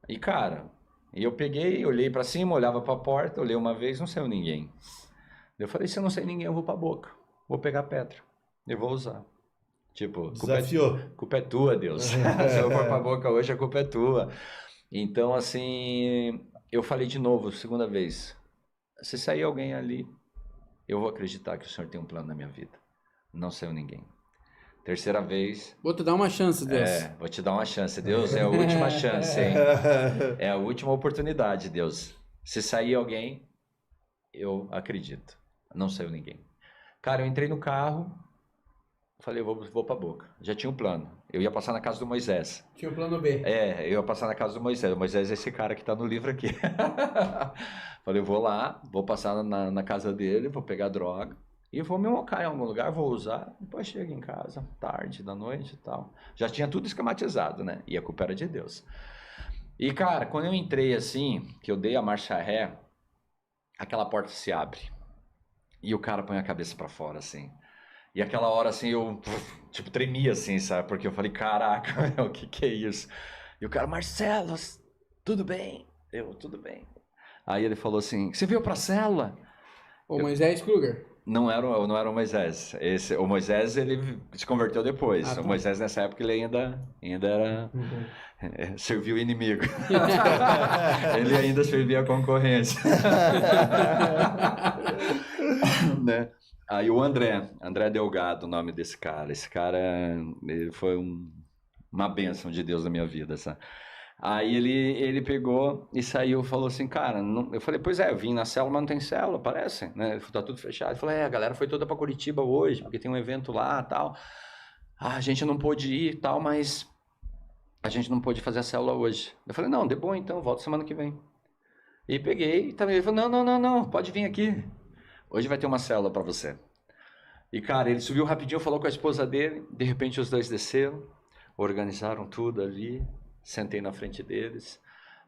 E cara, eu peguei, olhei para cima, olhava para a porta, olhei uma vez, não saiu ninguém. Eu falei, se eu não sair ninguém, eu vou para a boca. Vou pegar pedra. Eu vou usar. Tipo, culpa é tua, Deus. Se eu for para a boca hoje, a culpa é tua. Então, assim, eu falei de novo, segunda vez. Se sair alguém ali, eu vou acreditar que o Senhor tem um plano na minha vida. Não saiu ninguém. Terceira vez. Vou te dar uma chance, Deus. Vou te dar uma chance. Deus, é a última chance, hein? É a última oportunidade, Deus. Se sair alguém, eu acredito. Não saiu ninguém. Cara, eu entrei no carro, falei, eu vou pra boca. Já tinha um plano. Eu ia passar na casa do Moisés. Tinha o plano B. Eu ia passar na casa do Moisés. O Moisés é esse cara que tá no livro aqui. Falei, eu vou lá, vou passar na casa dele, vou pegar droga e vou me mocar em algum lugar, vou usar, depois chego em casa, tarde, da noite e tal. Já tinha tudo esquematizado, né? E a culpa era de Deus. E, cara, quando eu entrei assim, que eu dei a marcha ré, aquela porta se abre. E o cara põe a cabeça pra fora, assim. E aquela hora, assim, eu, tipo, tremia, assim, sabe? Porque eu falei, caraca, o que é isso? E o cara, Marcelo, tudo bem? Tudo bem. Aí ele falou assim, você veio pra célula? O Moisés Kruger. Não era o Moisés. O Moisés, ele se converteu depois. Tá. O Moisés, nessa época, ele ainda era... serviu o inimigo. Ele ainda servia a concorrência. Né? Aí o André Delgado, o nome desse cara. Esse cara, ele foi uma bênção de Deus na minha vida, sabe? Aí ele pegou e saiu e falou assim, cara, eu falei, pois é, eu vim na célula, mas não tem célula, parece, né? Tá tudo fechado. Ele falou, a galera foi toda pra Curitiba hoje, porque tem um evento lá e tal. A gente não pôde ir e tal, mas a gente não pôde fazer a célula hoje. Eu falei, não, de bom então, volta semana que vem. E peguei, e também ele falou, não, pode vir aqui. Hoje vai ter uma célula pra você. E, cara, ele subiu rapidinho, falou com a esposa dele, de repente os dois desceram, organizaram tudo ali, sentei na frente deles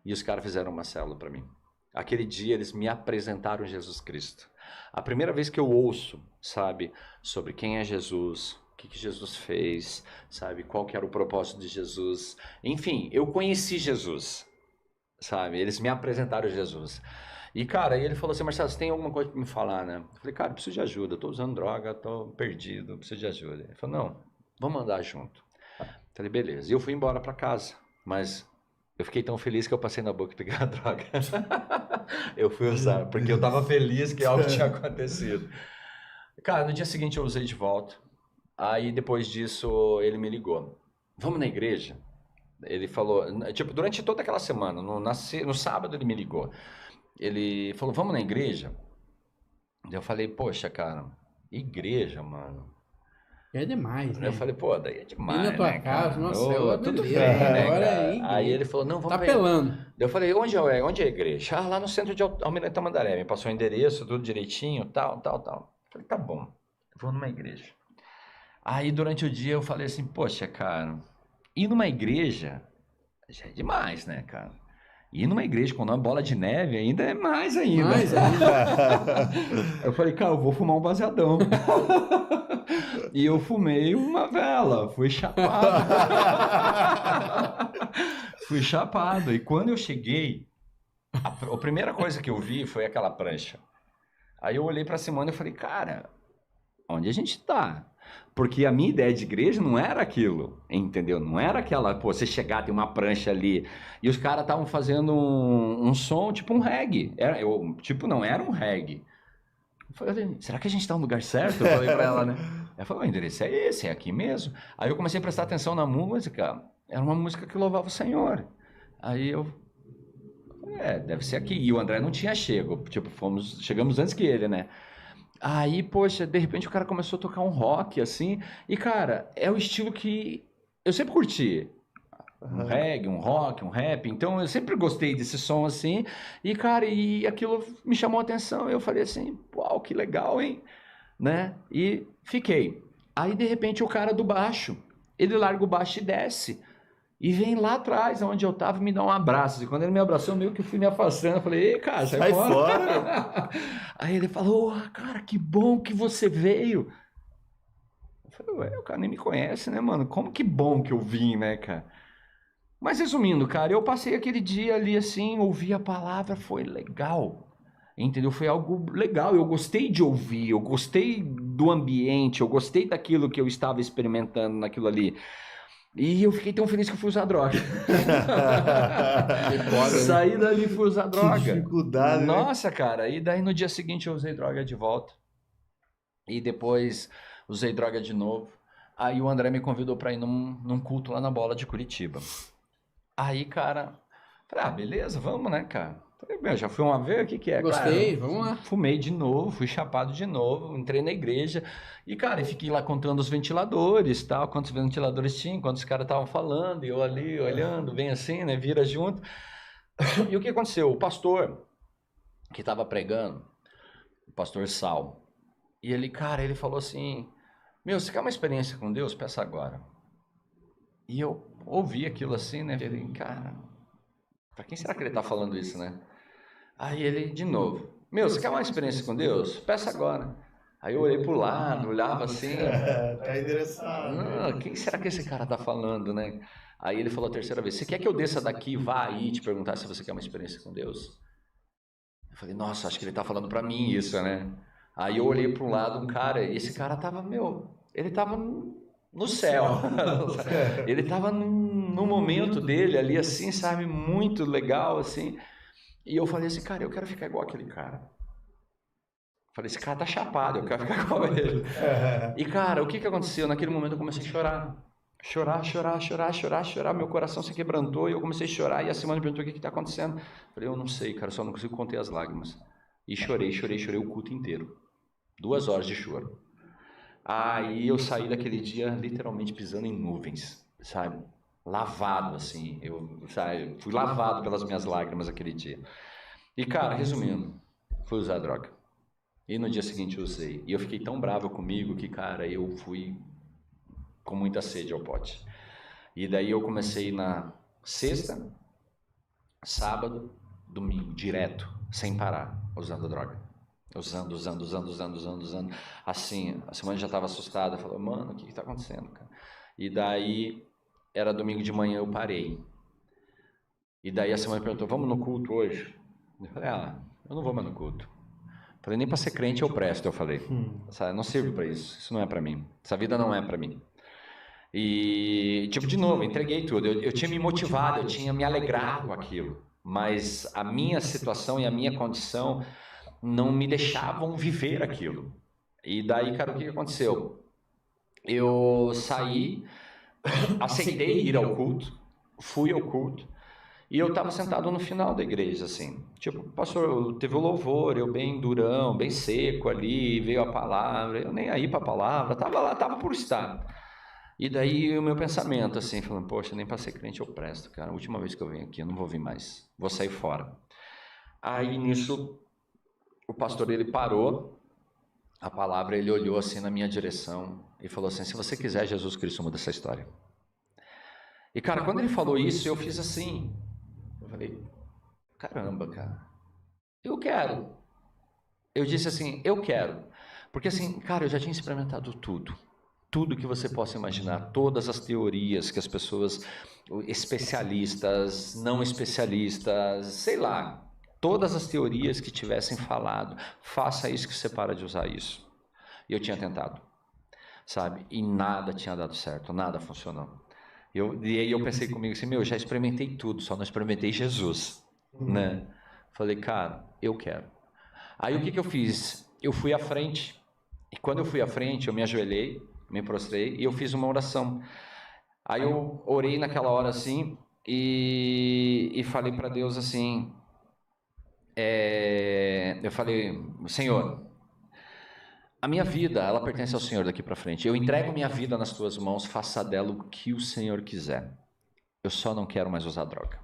e os caras fizeram uma célula para mim. Aquele dia eles me apresentaram Jesus Cristo. A primeira vez que eu ouço, sabe, sobre quem é Jesus, que Jesus fez, sabe? Qual que era o propósito de Jesus. Enfim, eu conheci Jesus, sabe? Eles me apresentaram Jesus. E, cara, aí ele falou assim, Marcelo, você tem alguma coisa pra me falar, né? Eu falei, cara, eu preciso de ajuda, eu tô usando droga, tô perdido, preciso de ajuda. Ele falou, não, vamos andar junto. Eu falei, beleza. E eu fui embora pra casa, mas eu fiquei tão feliz que eu passei na boca e peguei a droga. Eu fui usar, porque eu tava feliz que algo tinha acontecido. Cara, no dia seguinte eu usei de volta. Aí depois disso ele me ligou. Vamos na igreja? Ele falou, tipo, durante toda aquela semana, no sábado ele me ligou. Ele falou, vamos na igreja? Eu falei, poxa, cara, igreja, mano. É demais, né? Eu falei, pô, daí é demais, Ir na tua né, casa, cara? nossa, Ô, é uma tudo beleza. bem, né, Agora cara? é igreja. Aí ele falou, não, vamos Tá pra apelando. Eu falei, onde é a igreja? Ah, lá no centro de Almirante Tamandaré. Me passou o endereço, tudo direitinho, tal. Eu falei, tá bom, eu vou numa igreja. Aí durante o dia eu falei assim, poxa, cara, ir numa igreja já é demais, né, cara? Ir numa igreja com uma bola de neve ainda é mais ainda. Mais ainda. Eu falei, cara, eu vou fumar um baseadão. E eu fumei uma vela, fui chapado. Fui chapado. E quando eu cheguei, a primeira coisa que eu vi foi aquela prancha. Aí eu olhei pra Simone e falei, cara, onde a gente tá? Porque a minha ideia de igreja não era aquilo, entendeu? Não era aquela, pô, você chegar, tem uma prancha ali. E os caras estavam fazendo um som, tipo um reggae. Era um reggae. Eu falei, será que a gente tá no lugar certo? Eu falei pra ela, né? Ela falou, o endereço é esse, é aqui mesmo. Aí eu comecei a prestar atenção na música. Era uma música que louvava o Senhor. Aí eu falei, deve ser aqui. E o André não tinha chego. Tipo, chegamos antes que ele, né? Aí, poxa, de repente o cara começou a tocar um rock, assim. E, cara, é o estilo que eu sempre curti. Um reggae, um rock, um rap. Então, eu sempre gostei desse som, assim. E, cara, e aquilo me chamou a atenção. Eu falei assim, uau, que legal, hein? Né? E fiquei. Aí, de repente, o cara do baixo, ele larga o baixo e desce. E vem lá atrás, onde eu tava, me dá um abraço. E quando ele me abraçou, eu meio que fui me afastando. Eu falei, ei, cara, sai fora. Aí ele falou, cara, que bom que você veio. Eu falei, ué, o cara nem me conhece, né, mano? Como que bom que eu vim, né, cara? Mas resumindo, cara, eu passei aquele dia ali assim, ouvi a palavra, foi legal. Entendeu? Foi algo legal. Eu gostei de ouvir, eu gostei do ambiente, eu gostei daquilo que eu estava experimentando naquilo ali. E eu fiquei tão feliz que eu fui usar droga. Saí dali e fui usar droga. Que dificuldade, Nossa, cara. E daí no dia seguinte eu usei droga de volta. E depois usei droga de novo. Aí o André me convidou para ir num culto lá na Bola de Curitiba. Aí, cara, falei, beleza, vamos, né, cara? Falei, meu, já fui uma vez, o que é? Gostei, cara, vamos lá. Fumei de novo, fui chapado de novo, entrei na igreja e, cara, fiquei lá contando os ventiladores, tal, quantos ventiladores tinha, quantos caras estavam falando, e eu ali olhando, bem assim, né, vira junto. E o que aconteceu? O pastor que estava pregando, o pastor Sal, e ele, cara, ele falou assim, meu, você quer uma experiência com Deus? Peça agora. E eu ouvi aquilo assim, né, falei, cara, pra quem será que ele tá falando isso, né? Aí ele, de novo, meu, você quer uma experiência com Deus? Peça agora. Aí eu olhei pro lado, olhava assim. Tá endereçado. Quem será que esse cara tá falando, né? Aí ele falou a terceira vez, você quer que eu desça daqui e vá aí te perguntar se você quer uma experiência com Deus? Eu falei, nossa, acho que ele tá falando pra mim isso, né? Aí eu olhei pro lado, um cara, e esse cara tava, ele tava no céu. Ele tava num momento dele ali, assim, sabe, muito legal, assim. E eu falei assim, cara, eu quero ficar igual aquele cara. Falei, esse cara tá chapado, eu quero ficar igual ele. E, cara, o que aconteceu? Naquele momento eu comecei a chorar. Chorar. Meu coração se quebrantou e eu comecei a chorar. E a Simone perguntou o que tá acontecendo. Falei, eu não sei, cara, só não consigo conter as lágrimas. E chorei o culto inteiro. 2 horas de choro. Aí eu saí daquele dia literalmente pisando em nuvens, sabe? Lavado, assim. Fui lavado pelas minhas lágrimas aquele dia. E, cara, resumindo, fui usar droga. E no dia seguinte eu usei. E eu fiquei tão bravo comigo que, cara, eu fui com muita sede ao pote. E daí eu comecei na sexta, sábado, domingo, direto, sem parar, usando droga. Usando. Assim, a Simone já estava assustada, falou, mano, o que está acontecendo, cara? E daí, era domingo de manhã, eu parei. E daí a Simone perguntou, vamos no culto hoje? Eu falei, eu não vou mais no culto. Falei, nem para ser crente eu presto, eu falei. Não sirvo para isso não é para mim. Essa vida não é para mim. E, tipo, de novo, entreguei tudo. Eu tinha me motivado, eu tinha me alegrado com aquilo. Mas a minha situação e a minha condição não me deixavam viver aquilo. E daí, cara, o que aconteceu? Eu saí, aceitei ir ao culto, fui ao culto, e eu estava sentado no final da igreja, assim. Tipo, pastor, teve o louvor, eu bem durão, bem seco ali, veio a palavra, eu nem aí para a palavra, estava lá, estava por estar. E daí o meu pensamento, assim, falando, poxa, nem para ser crente eu presto, cara. A última vez que eu venho aqui, eu não vou vir mais, vou sair fora. Aí, nisso, o pastor, ele parou a palavra, ele olhou assim na minha direção e falou assim, se você quiser, Jesus Cristo muda essa história. E, cara, quando ele falou isso, eu fiz assim. Eu falei, caramba, cara, eu quero. Eu disse assim, eu quero. Porque assim, cara, eu já tinha experimentado tudo. Tudo que você possa imaginar, todas as teorias que as pessoas, especialistas, não especialistas, sei lá, todas as teorias que tivessem falado, faça isso que você para de usar isso. E eu tinha tentado, sabe? E nada tinha dado certo, nada funcionou. E aí eu pensei comigo assim, eu já experimentei tudo, só não experimentei Jesus, né? Falei, cara, eu quero. Aí o que eu fiz? Eu fui à frente, e quando eu fui à frente, eu me ajoelhei, me prostrei, e eu fiz uma oração. Aí eu orei naquela hora assim, e falei para Deus assim, eu falei, Senhor, a minha vida, ela pertence ao Senhor daqui para frente. Eu entrego minha vida nas tuas mãos, faça dela o que o Senhor quiser. Eu só não quero mais usar droga.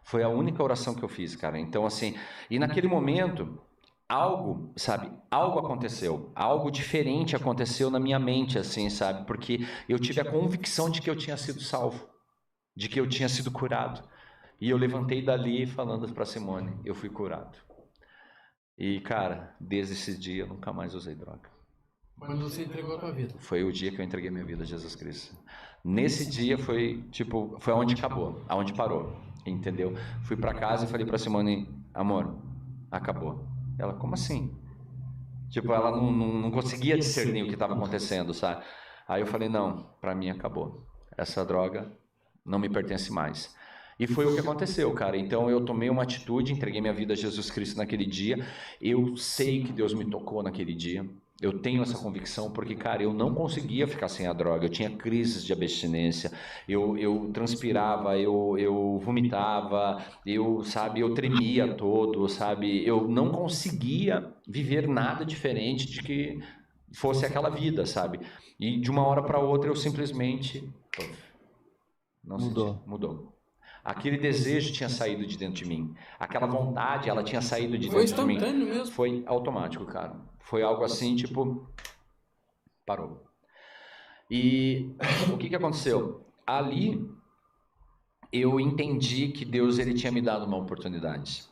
Foi a única oração que eu fiz, cara. Então, assim, e naquele momento, algo, sabe, algo aconteceu. Algo diferente aconteceu na minha mente, assim, sabe? Porque eu tive a convicção de que eu tinha sido salvo, de que eu tinha sido curado. E eu levantei dali falando para Simone, eu fui curado. E, cara, desde esse dia eu nunca mais usei droga. Quando você entregou a tua vida? Foi o dia que eu entreguei minha vida a Jesus Cristo. Nesse dia foi, tipo, foi onde acabou, aonde parou, entendeu? Fui para casa e falei para Simone, amor, acabou. Ela, como assim? Tipo, ela não conseguia discernir o que estava acontecendo, sabe? Aí eu falei, não, para mim acabou. Essa droga não me pertence mais. E foi o que aconteceu, cara. Então eu tomei uma atitude, entreguei minha vida a Jesus Cristo naquele dia. Eu sei que Deus me tocou naquele dia. Eu tenho essa convicção porque, cara, eu não conseguia ficar sem a droga. Eu tinha crises de abstinência. Eu transpirava, eu vomitava, eu tremia todo, sabe? Eu não conseguia viver nada diferente de que fosse aquela vida, sabe? E de uma hora para outra eu simplesmente não Mudou. senti, mudou. Aquele desejo tinha saído de dentro de mim. Aquela vontade, ela tinha saído de Foi dentro de mim. instantâneo mesmo? Foi automático, cara. Foi algo assim, tipo, parou. E o que aconteceu? Ali, eu entendi que Deus, ele tinha me dado uma oportunidade,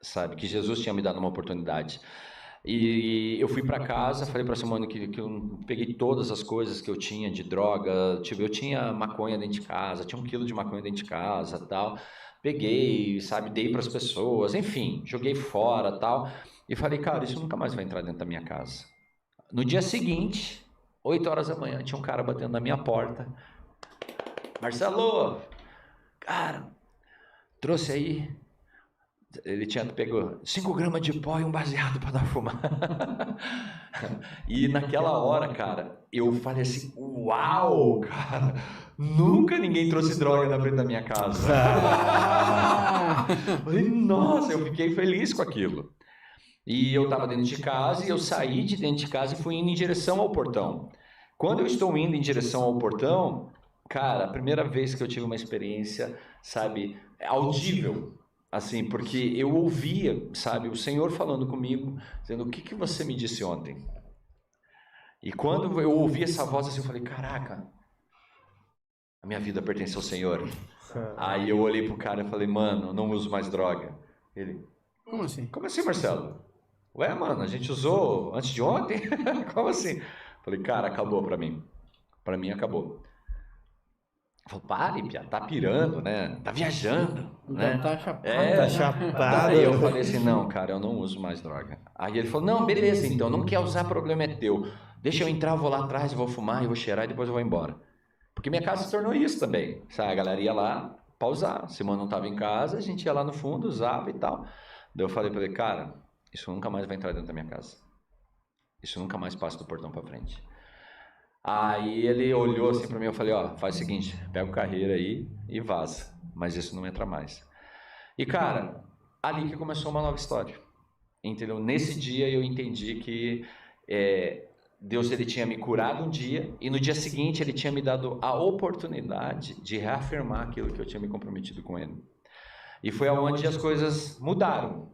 sabe? Que Jesus tinha me dado uma oportunidade. E eu fui para casa, falei para Simone que eu peguei todas as coisas que eu tinha de droga, tipo, eu tinha maconha dentro de casa, tinha 1 quilo de maconha dentro de casa, tal. Peguei, sabe, dei para as pessoas, enfim, joguei fora, tal. E falei, cara, isso nunca mais vai entrar dentro da minha casa. No dia seguinte, 8 horas da manhã, tinha um cara batendo na minha porta. Marcelo, cara, trouxe aí. Ele tinha pegou 5 gramas de pó e um baseado para dar fumar. E naquela hora, cara, eu falei assim, uau, cara, nunca ninguém trouxe droga na frente da minha casa. Falei, nossa, eu fiquei feliz com aquilo. E eu estava dentro de casa e eu saí de dentro de casa e fui indo em direção ao portão. Quando eu estou indo em direção ao portão, cara, a primeira vez que eu tive uma experiência, sabe, audível, assim, porque eu ouvia, sabe, o Senhor falando comigo, dizendo, o que você me disse ontem? E quando eu ouvi essa voz assim, eu falei, caraca, a minha vida pertence ao Senhor. Aí eu olhei pro cara e falei, mano, eu não uso mais droga. Ele, Como assim? como assim, Marcelo? Ué, mano, a gente usou antes de ontem? Como assim? Falei, cara, acabou pra mim. Pra mim acabou. Falei, pare, Pia, tá pirando, né? Tá viajando, né? Tá chapado. Tá chapado. Aí eu falei assim, não, cara, eu não uso mais droga. Aí ele falou, não, beleza, então, não quer usar, problema é teu. Deixa eu entrar, eu vou lá atrás, eu vou fumar, eu vou cheirar e depois eu vou embora. Porque minha casa se tornou isso também. Sabe? A galera ia lá pra usar. Simone não tava em casa, a gente ia lá no fundo, usava e tal. Daí eu falei pra ele, cara, isso nunca mais vai entrar dentro da minha casa. Isso nunca mais passa do portão pra frente. Aí ele olhou assim pra mim, eu falei, ó, faz o seguinte, pega o carreiro aí e vaza, mas isso não entra mais. E cara, ali que começou uma nova história, entendeu? Nesse dia eu entendi que Deus ele tinha me curado um dia e no dia seguinte ele tinha me dado a oportunidade de reafirmar aquilo que eu tinha me comprometido com ele. E foi aonde as coisas mudaram.